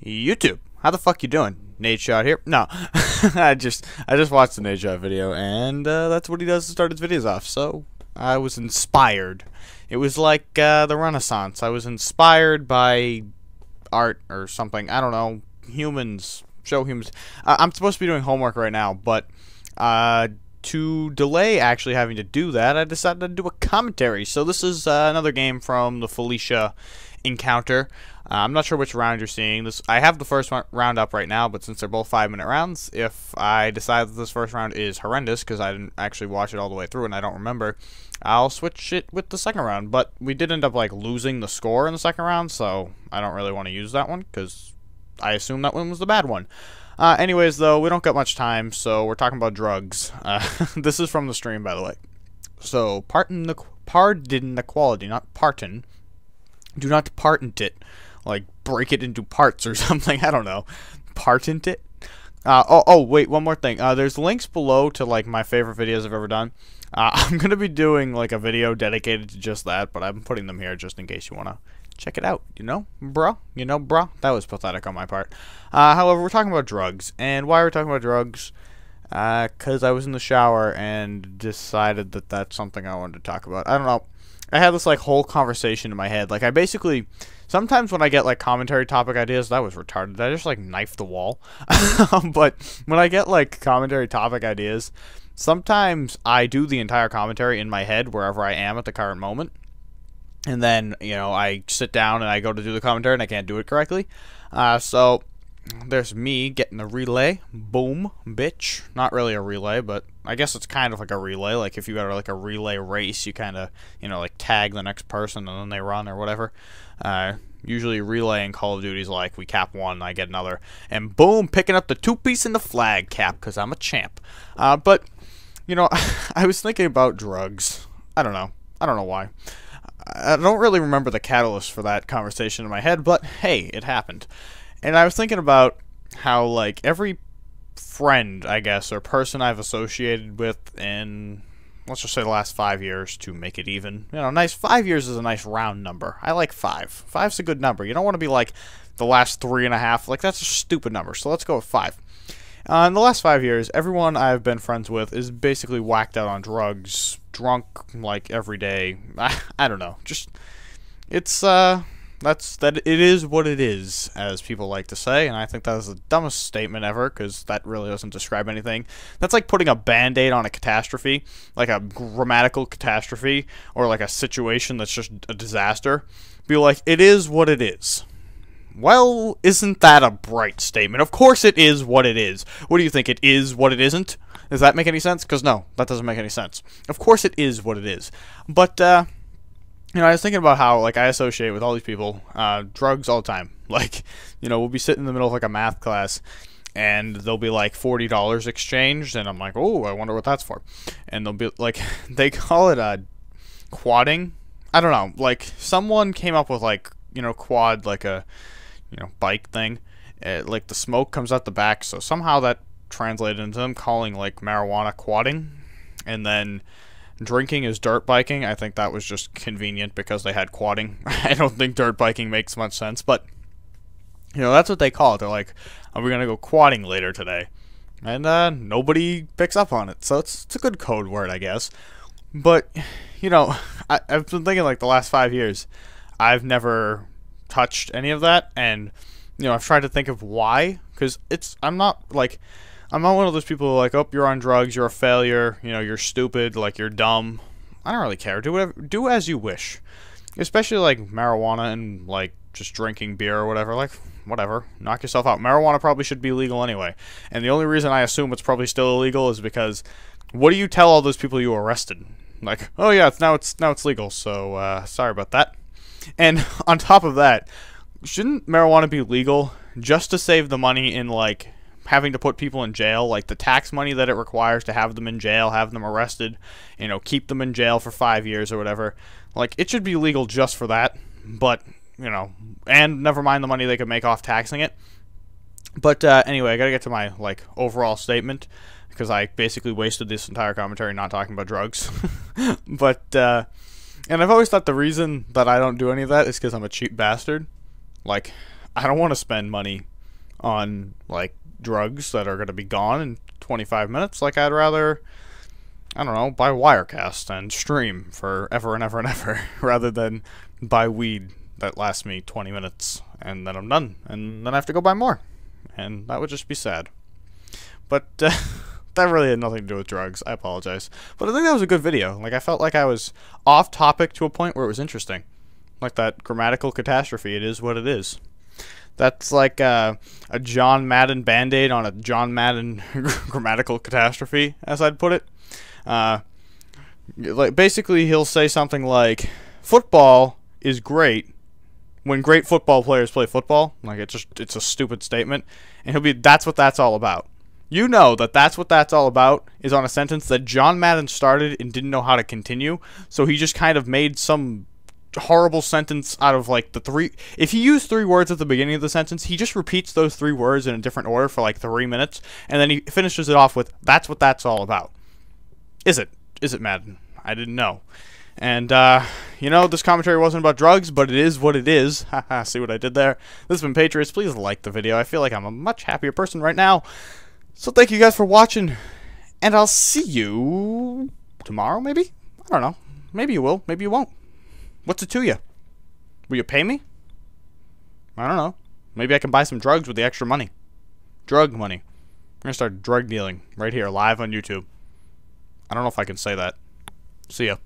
YouTube. How the fuck you doing? Nate Shot here. No, I just watched the Nate Shot video, and that's what he does to start his videos off. So I was inspired. It was like the Renaissance. I was inspired by art or something. I don't know. Humans. Show humans. I'm supposed to be doing homework right now, but to delay actually having to do that, I decided to do a commentary. So this is another game from the Felicia encounter. I'm not sure which round you're seeing. I have the first round up right now, but since they're both 5-minute rounds, if I decide that this first round is horrendous, because I didn't actually watch it all the way through and I don't remember, I'll switch it with the second round. But we did end up like losing the score in the second round, so I don't really want to use that one, because I assume that one was the bad one. Anyways, though, we don't got much time, so we're talking about drugs. This is from the stream, by the way. So, pardon the quality, not parton. Do not patent it. Like, break it into parts or something. I don't know. Patent it? Wait, one more thing. There's links below to, like, my favorite videos I've ever done. I'm going to be doing, like, a video dedicated to just that, but I'm putting them here just in case you want to check it out, you know, bro? You know, bro? That was pathetic on my part. However, we're talking about drugs. And why are we talking about drugs? Because I was in the shower and decided that that's something I wanted to talk about. I don't know. I had this, like, whole conversation in my head. Like, I basically... Sometimes when I get, like, commentary topic ideas, that was retarded. I just, like, knifed the wall. But when I get, like, commentary topic ideas, sometimes I do the entire commentary in my head wherever I am at the current moment. And then, you know, I sit down and I go to do the commentary and I can't do it correctly. So there's me getting the relay. Boom, bitch. Not really a relay, but I guess it's kind of like a relay. Like if you got like a relay race, you kind of, you know, like tag the next person and then they run or whatever. Usually relay in Call of Duty is like we cap one, I get another. And boom, picking up the two-piece in the flag cap because I'm a champ. But, you know, I was thinking about drugs. I don't know. I don't know why. I don't really remember the catalyst for that conversation in my head, but hey, it happened. And I was thinking about how, like, every friend, I guess, or person I've associated with in, let's just say the last 5 years to make it even. You know, 5 years is a nice round number. I like 5. 5's a good number. You don't want to be like the last 3.5. Like, that's a stupid number, so let's go with 5. In the last 5 years, everyone I've been friends with is basically whacked out on drugs, drunk, like, every day. I don't know. Just, it's, it is what it is, as people like to say, and I think that is the dumbest statement ever, because that really doesn't describe anything. That's like putting a Band-Aid on a catastrophe, like a grammatical catastrophe, or like a situation that's just a disaster. Be like, it is what it is. Well, isn't that a bright statement? Of course it is what it is. What do you think? It is what it isn't? Does that make any sense? Because no, that doesn't make any sense. Of course it is what it is. But, you know, I was thinking about how, like, I associate with all these people, drugs all the time. Like, you know, we'll be sitting in the middle of, like, a math class, and there'll be, like, $40 exchanged, and I'm like, oh, I wonder what that's for. And they'll be, like, they call it, quadding. I don't know. Like, someone came up with, like, you know, quad, like a, you know, bike thing. Like, the smoke comes out the back, so somehow that translated into them calling, like, marijuana quadding. And then drinking is dirt biking. I think that was just convenient because they had quadding. I don't think dirt biking makes much sense, but, you know, that's what they call it. They're like, are we going to go quadding later today? And nobody picks up on it, so it's a good code word, I guess. But, you know, I've been thinking, like, the last 5 years, I've never touched any of that, and, you know, I've tried to think of why, because I'm not one of those people who are like, oh, you're on drugs, you're a failure, you know, you're stupid, like, you're dumb. I don't really care. Do as you wish. Especially, like, marijuana and, like, just drinking beer or whatever. Like, whatever. Knock yourself out. Marijuana probably should be legal anyway. And the only reason I assume it's probably still illegal is because, what do you tell all those people you arrested? Like, oh, yeah, now it's legal, so, sorry about that. And on top of that, shouldn't marijuana be legal just to save the money in, like, having to put people in jail, like the tax money that it requires to have them in jail, have them arrested, you know, keep them in jail for 5 years or whatever. Like, it should be legal just for that, but, you know, and never mind the money they could make off taxing it. But, anyway, I gotta get to my, like, overall statement, because I basically wasted this entire commentary not talking about drugs. But, and I've always thought the reason that I don't do any of that is because I'm a cheap bastard. Like, I don't want to spend money on, like, drugs that are going to be gone in 25 minutes. Like, I'd rather, I don't know, buy Wirecast and stream for ever and ever and ever rather than buy weed that lasts me 20 minutes and then I'm done. And then I have to go buy more. And that would just be sad. But, that really had nothing to do with drugs. I apologize. But I think that was a good video. Like, I felt like I was off topic to a point where it was interesting. Like that grammatical catastrophe. It is what it is. That's like a John Madden Band-Aid on a John Madden grammatical catastrophe, as I'd put it. Like, basically, he'll say something like, football is great when great football players play football. Like, it's a stupid statement. And he'll be, that's what that's all about. You know that that's what that's all about is on a sentence that John Madden started and didn't know how to continue, so he just kind of made some horrible sentence out of, like, the three... If he used 3 words at the beginning of the sentence, he just repeats those 3 words in a different order for, like, 3 minutes, and then he finishes it off with, that's what that's all about. Is it? Is it, Madden? I didn't know. And, you know, this commentary wasn't about drugs, but it is what it is. Haha, see what I did there? This has been Patriots. Please like the video. I feel like I'm a much happier person right now. So thank you guys for watching, and I'll see you tomorrow, maybe? I don't know. Maybe you will, maybe you won't. What's it to you? Will you pay me? I don't know. Maybe I can buy some drugs with the extra money. Drug money. I'm going to start drug dealing right here, live on YouTube. I don't know if I can say that. See ya.